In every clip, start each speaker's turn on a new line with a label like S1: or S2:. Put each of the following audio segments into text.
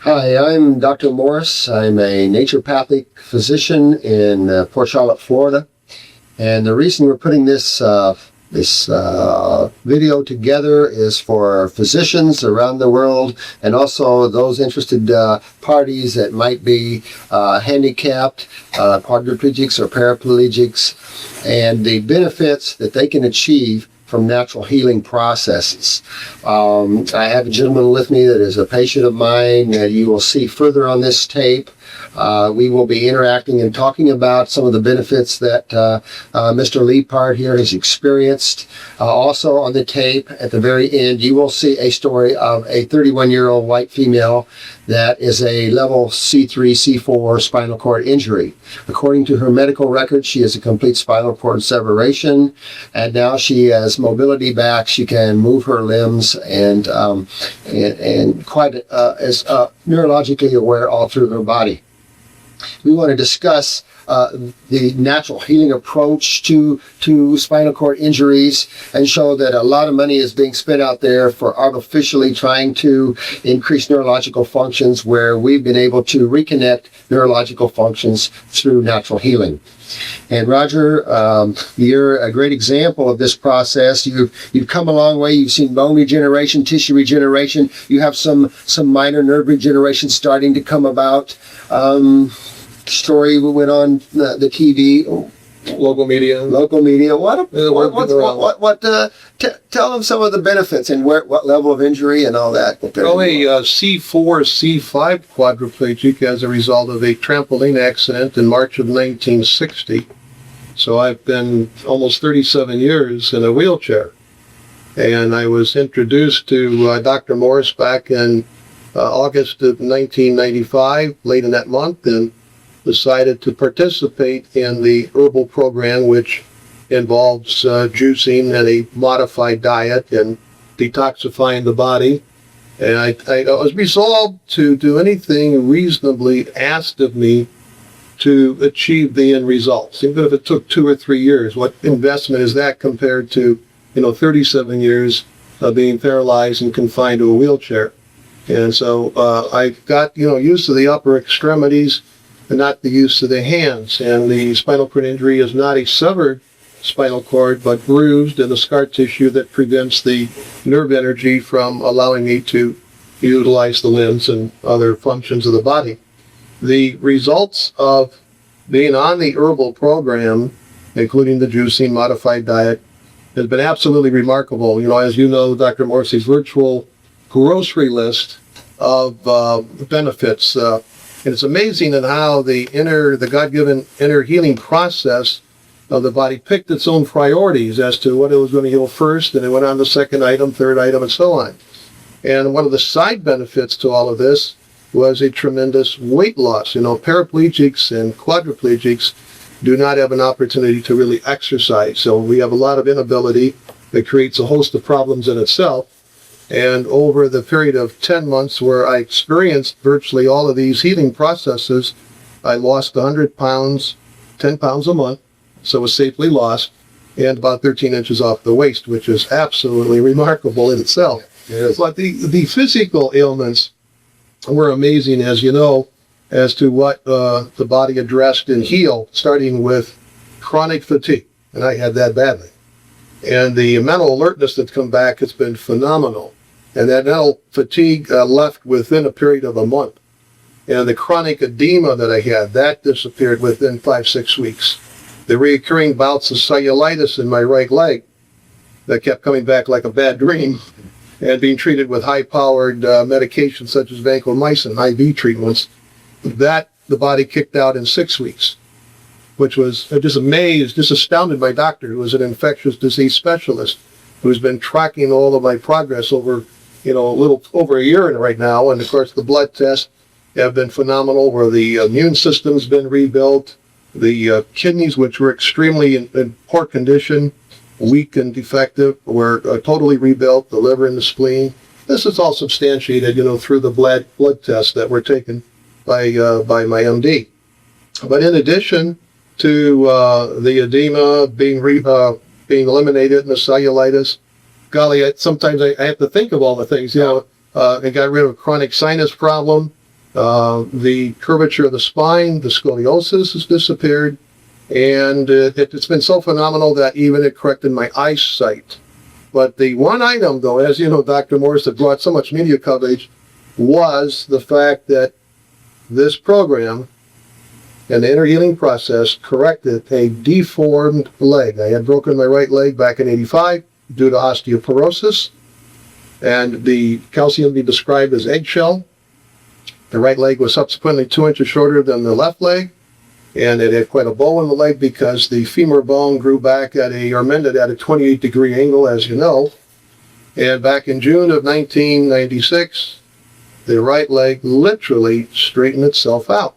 S1: Hi, I'm Dr. Morse. I'm a naturopathic physician in Port Charlotte, Florida. And the reason we're putting this video together is for physicians around the world and also those interested parties that might be handicapped, quadriplegics or paraplegics, and the benefits that they can achieve from natural healing processes. I have a gentleman with me that is a patient of mine that you will see further on this tape. We will be interacting and talking about some of the benefits that Mr. Leapart here has experienced. Also on the tape, at the very end, you will see a story of a 31-year-old white female that is a level C3, C4 spinal cord injury. According to her medical record, she has a complete spinal cord separation, and now she has mobility back. She can move her limbs and quite is neurologically aware all through her body. We want to discuss the natural healing approach to spinal cord injuries and show that a lot of money is being spent out there for artificially trying to increase neurological functions, where we've been able to reconnect neurological functions through natural healing. And Roger, you're a great example of this process. You've come a long way. You've seen bone regeneration, tissue regeneration. You have some minor nerve regeneration starting to come about. Story went on the TV,
S2: local media.
S1: Tell them some of the benefits and what level of injury and all that.
S2: Well, a C4, C5 quadriplegic as a result of a trampoline accident in March of 1960. So I've been almost 37 years in a wheelchair. And I was introduced to Dr. Morse back in August of 1995, late in that month, and decided to participate in the herbal program, which involves juicing and a modified diet and detoxifying the body. And I was resolved to do anything reasonably asked of me to achieve the end results, even if it took 2 or 3 years. What investment is that compared to 37 years of being paralyzed and confined to a wheelchair? And so I got used to the upper extremities and not the use of the hands. And the spinal cord injury is not a severed spinal cord, but bruised and the scar tissue that prevents the nerve energy from allowing me to utilize the limbs and other functions of the body. The results of being on the herbal program, including the juicing, modified diet, has been absolutely remarkable. As you know, Dr. Morse's virtual grocery list of benefits. And it's amazing in how the God-given inner healing process of the body picked its own priorities as to what it was going to heal first, and it went on to second item, third item, and so on. And one of the side benefits to all of this was a tremendous weight loss. Paraplegics and quadriplegics do not have an opportunity to really exercise. So we have a lot of inability that creates a host of problems in itself. And over the period of 10 months where I experienced virtually all of these healing processes, I lost 100 pounds, 10 pounds a month, so it was safely lost, and about 13 inches off the waist, which is absolutely remarkable in itself. Yes. But the physical ailments were amazing, as you know, as to what the body addressed and healed, starting with chronic fatigue, and I had that badly. And the mental alertness that's come back has been phenomenal. And that mental fatigue left within a period of a month. And the chronic edema that I had, that disappeared within 5-6 weeks. The recurring bouts of cellulitis in my right leg that kept coming back like a bad dream, and being treated with high-powered medications such as vancomycin, IV treatments, that the body kicked out in 6 weeks, which was just astounded my doctor, who was an infectious disease specialist, who's been tracking all of my progress over, a little over a year right now. And of course, the blood tests have been phenomenal, where the immune system's been rebuilt, the kidneys, which were extremely in poor condition, weak and defective, were totally rebuilt, the liver and the spleen. This is all substantiated, through the blood tests that were taken by my MD. But in addition to the edema being eliminated and the cellulitis, golly, sometimes I have to think of all the things. I got rid of a chronic sinus problem. The curvature of the spine, the scoliosis has disappeared. And it's been so phenomenal that even it corrected my eyesight. But the one item, though, as you know, Dr. Morse, that brought so much media coverage was the fact that this program and the inner healing process corrected a deformed leg. I had broken my right leg back in '85 due to osteoporosis, and the calcium be described as eggshell. The right leg was subsequently 2 inches shorter than the left leg, and it had quite a bow in the leg because the femur bone grew back or mended at a 28-degree angle, as you know. And back in June of 1996, the right leg literally straightened itself out.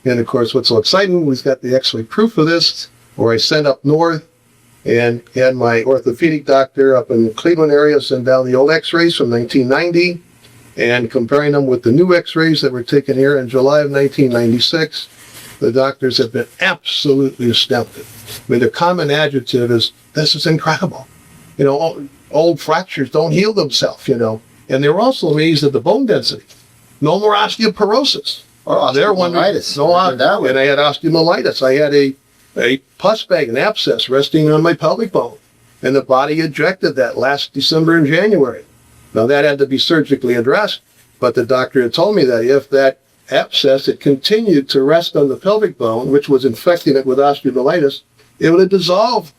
S2: And of course, what's so exciting, we've got the X-ray proof of this, where I sent up north and had my orthopedic doctor up in the Cleveland area send down the old X-rays from 1990, and comparing them with the new X-rays that were taken here in July of 1996, the doctors have been absolutely astounded. I mean, the common adjective is, this is incredible. You know, old fractures don't heal themselves, you know. And they were also amazed at the bone density. No more osteoporosis.
S1: Or osteomyelitis.
S2: And I had osteomyelitis. I had a pus bag, an abscess resting on my pelvic bone. And the body ejected that last December and January. Now that had to be surgically addressed, but the doctor had told me that if that abscess had continued to rest on the pelvic bone, which was infecting it with osteomyelitis, it would have dissolved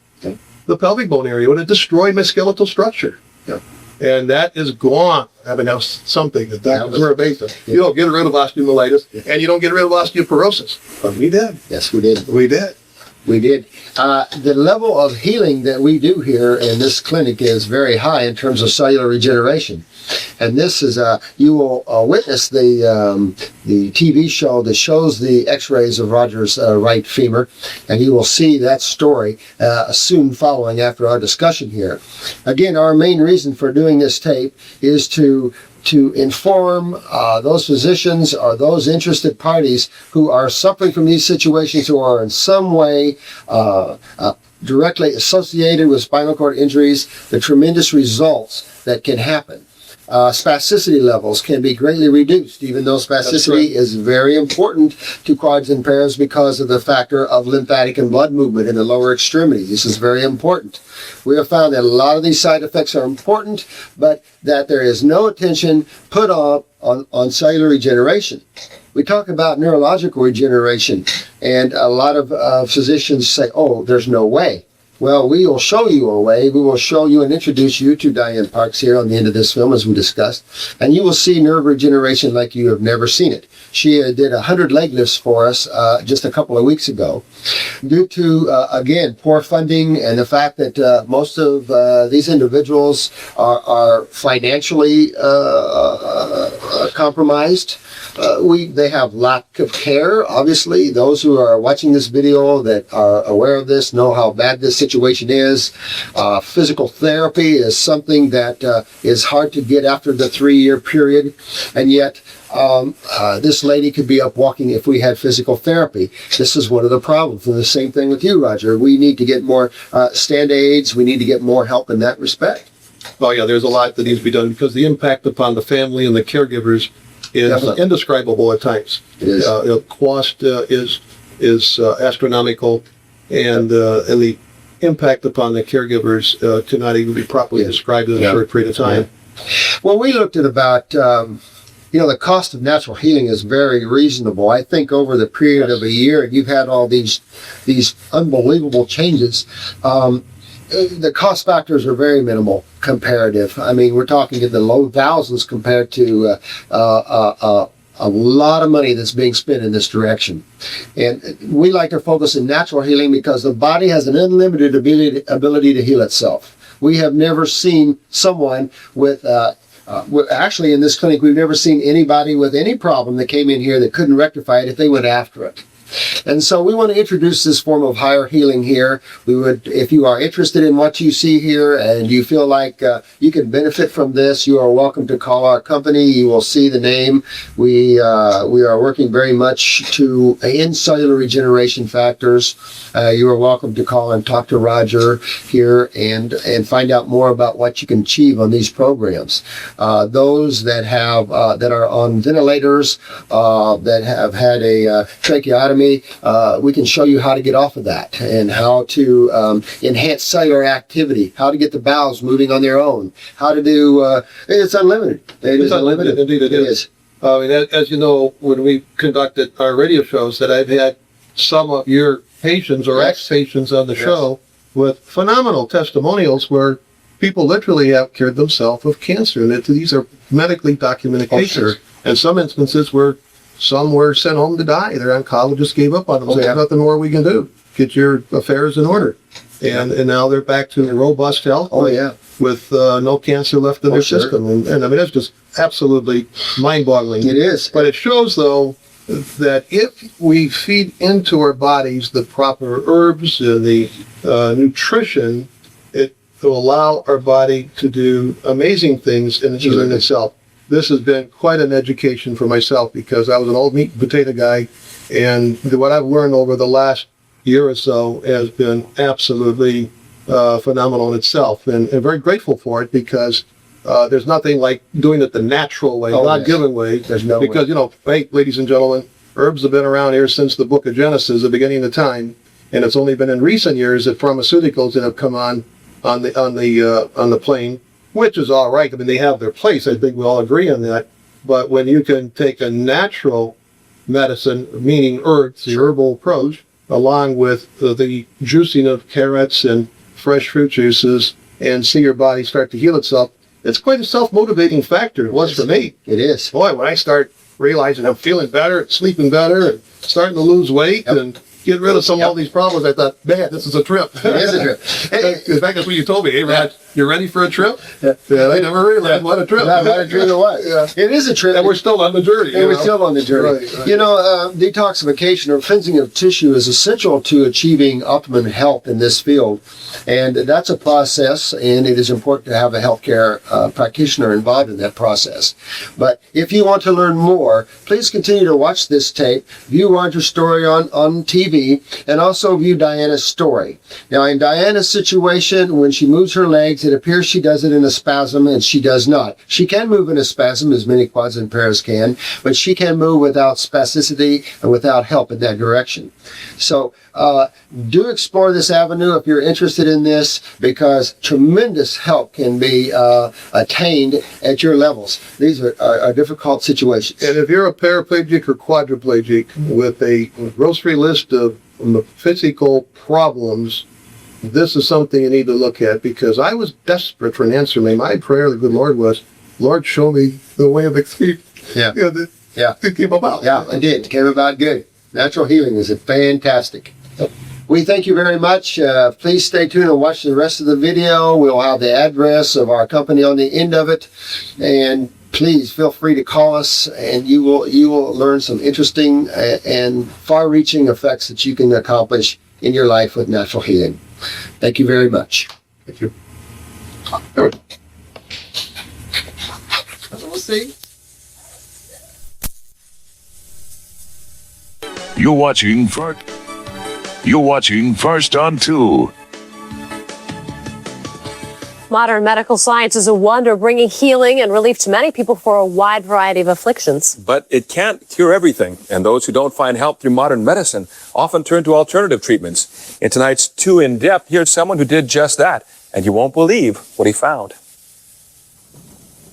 S2: the pelvic bone area. It would have destroyed my skeletal structure.
S1: Yeah.
S2: And that is gone. I mean, that was something that doctors were amazed at. You don't get rid of osteomyelitis, and you don't get rid of osteoporosis. But we did.
S1: Yes, we did.
S2: We did.
S1: We did. The level of healing that we do here in this clinic is very high in terms of cellular regeneration. And this is, you will witness the TV show that shows the x-rays of Roger's right femur, and you will see that story soon following after our discussion here. Again, our main reason for doing this tape is to inform those physicians or those interested parties who are suffering from these situations, who are in some way directly associated with spinal cord injuries, the tremendous results that can happen. Spasticity levels can be greatly reduced, even though spasticity is very important to quads and pairs because of the factor of lymphatic and blood movement in the lower extremities. This is very important. We have found that a lot of these side effects are important, but that there is no attention put on cellular regeneration. We talk about neurological regeneration, and a lot of physicians say, oh, there's no way. Well, we will show you a way. We will show you and introduce you to Diane Parks here on the end of this film, as we discussed, and you will see nerve regeneration like you have never seen it. She did 100 leg lifts for us just a couple of weeks ago. Due to, again, poor funding and the fact that most of these individuals are financially compromised, they have lack of care. Obviously, those who are watching this video that are aware of this know how bad this situation is. Physical therapy is something that is hard to get after the 3-year period, and yet this lady could be up walking if we had physical therapy. This is one of the problems. And the same thing with you, Roger. We need to get more stand aids. We need to get more help in that respect.
S2: Oh yeah, there's a lot that needs to be done because the impact upon the family and the caregivers is indescribable at times.
S1: It is.
S2: Cost is astronomical, and the impact upon the caregivers cannot even be properly described in a short period of time.
S1: Well, we looked at about, the cost of natural healing is very reasonable. I think over the period of a year, you've had all these unbelievable changes. The cost factors are very minimal comparative. I mean, we're talking in the low thousands compared to a lot of money that's being spent in this direction. And we like to focus on natural healing because the body has an unlimited ability to heal itself. We have never seen someone with, actually in this clinic, we've never seen anybody with any problem that came in here that couldn't rectify it if they went after it. And so we want to introduce this form of higher healing here. We would, if you are interested in what you see here and you feel like you can benefit from this, you are welcome to call our company. You will see the name. We are working very much to in cellular regeneration factors. You are welcome to call and talk to Roger here and find out more about what you can achieve on these programs. Those that have that are on ventilators, that have had a tracheotomy, we can show you how to get off of that and how to enhance cellular activity, how to get the bowels moving on their own, how to do, it's unlimited.
S2: It's unlimited. Indeed it is. As you know, when we conducted our radio shows, that I've had some of your patients or ex-patients on the show with phenomenal testimonials where people literally have cured themselves of cancer. And these are medically documented cases. And some instances where some were sent home to die. Their oncologist gave up on them. There's nothing more we can do. Get your affairs in order. And now they're back to robust health. With no cancer left in their system. And I mean, it's just absolutely mind-boggling.
S1: It is.
S2: But it shows, though, that if we feed into our bodies the proper herbs and the nutrition, it will allow our body to do amazing things in healing itself. This has been quite an education for myself because I was an old meat and potato guy, and what I've learned over the last year or so has been absolutely phenomenal in itself, and very grateful for it because there's nothing like doing it the natural way, not given way.
S1: There's no
S2: because
S1: way.
S2: You know, hey, ladies and gentlemen, herbs have been around here since the Book of Genesis, the beginning of time, and it's only been in recent years that pharmaceuticals have come on the plane, which is all right. I mean, they have their place. I think we all agree on that. But when you can take a natural medicine, meaning herbs, the herbal approach, along with the juicing of carrots and fresh fruit juices, and see your body start to heal itself, it's quite a self-motivating factor. It was for me.
S1: It is.
S2: Boy, when I start realizing I'm feeling better, sleeping better, and starting to lose weight, and get rid of some of all these problems, I thought, man, this is a trip.
S1: It is a trip.
S2: In fact, that's what you told me. Hey, Rod, you ready for a trip? Yeah, I never realized what a trip.
S1: What a trip it was. It is a trip.
S2: And we're still on the journey.
S1: And we're still on the journey.
S2: Right.
S1: You know, detoxification or cleansing of tissue is essential to achieving optimum health in this field. And that's a process, and it is important to have a healthcare practitioner involved in that process. But if you want to learn more, please continue to watch this tape, view Roger's story on TV, and also view Diana's story. Now, in Diana's situation, when she moves her legs, it appears she does it in a spasm, and she does not. She can move in a spasm, as many quads and pairs can, but she can move without spasticity and without help in that direction. So do explore this avenue if you're interested in this, because tremendous help can be attained at your levels. These are difficult situations.
S2: And if you're a paraplegic or quadriplegic with a grocery list of physical problems, this is something you need to look at, because I was desperate for an answer. My prayer, the good Lord, was, Lord, show me the way of escape. It came about.
S1: Yeah, it did. It came about good. Natural healing is fantastic. We thank you very much. Please stay tuned and watch the rest of the video. We'll have the address of our company on the end of it. And please feel free to call us, and you will learn some interesting and far-reaching effects that you can accomplish in your life with natural healing. Thank you very much.
S2: Thank you.
S1: We'll see.
S3: You're watching First on 2.
S4: Modern medical science is a wonder, bringing healing and relief to many people for a wide variety of afflictions.
S5: But it can't cure everything, and those who don't find help through modern medicine often turn to alternative treatments. In tonight's 2 in Depth, here's someone who did just that, and you won't believe what he found.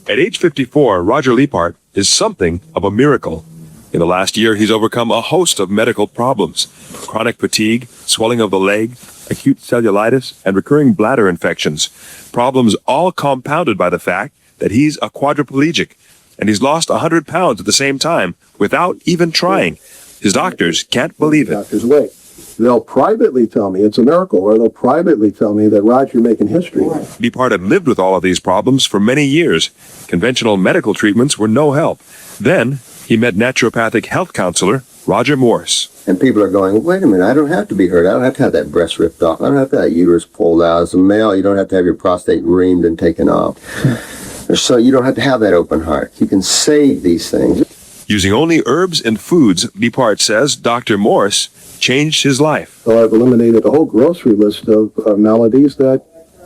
S3: At age 54, Roger Liepart is something of a miracle. In the last year, he's overcome a host of medical problems: chronic fatigue, swelling of the leg, acute cellulitis, and recurring bladder infections. Problems all compounded by the fact that he's a quadriplegic, and he's lost 100 pounds at the same time without even trying. His doctors can't believe it.
S2: They'll privately tell me it's a miracle, or they'll privately tell me that, Roger, you're making history.
S3: Liepart had lived with all of these problems for many years. Conventional medical treatments were no help. Then he met naturopathic health counselor Roger Morse.
S1: And people are going, wait a minute, I don't have to be hurt. I don't have to have that breast ripped off. I don't have to have that uterus pulled out. As a male, you don't have to have your prostate reamed and taken off. So you don't have to have that open heart. You can save these things.
S3: Using only herbs and foods, Liepard says Dr. Morse changed his life.
S2: So I've eliminated a whole grocery list of maladies that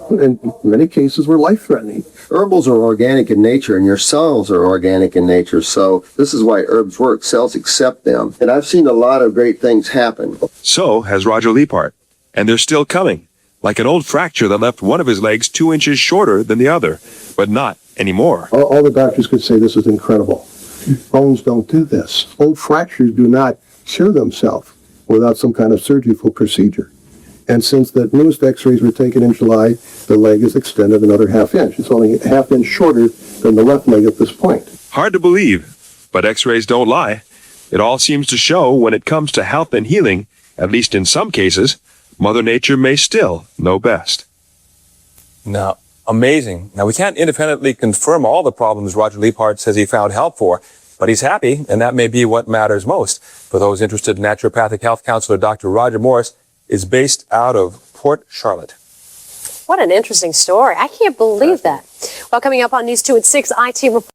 S2: in many cases were life-threatening.
S1: Herbals are organic in nature, and your cells are organic in nature. So this is why herbs work. Cells accept them. And I've seen a lot of great things happen.
S3: So has Roger Liepard. And they're still coming. Like an old fracture that left one of his legs 2 inches shorter than the other. But not anymore.
S2: All the doctors could say this is incredible. Bones don't do this. Old fractures do not cure themselves without some kind of surgical procedure. And since the newest x-rays were taken in July, the leg is extended another ½ inch. It's only a ½ inch shorter than the left leg at this point.
S3: Hard to believe, but x-rays don't lie. It all seems to show when it comes to health and healing, at least in some cases, Mother Nature may still know best.
S5: Now, amazing. Now, we can't independently confirm all the problems Roger Liepard says he found help for, but he's happy, and that may be what matters most. For those interested, naturopathic health counselor Dr. Roger Morse is based out of Port Charlotte.
S4: What an interesting story. I can't believe that. Well, coming up on News 2 at 6, IT report.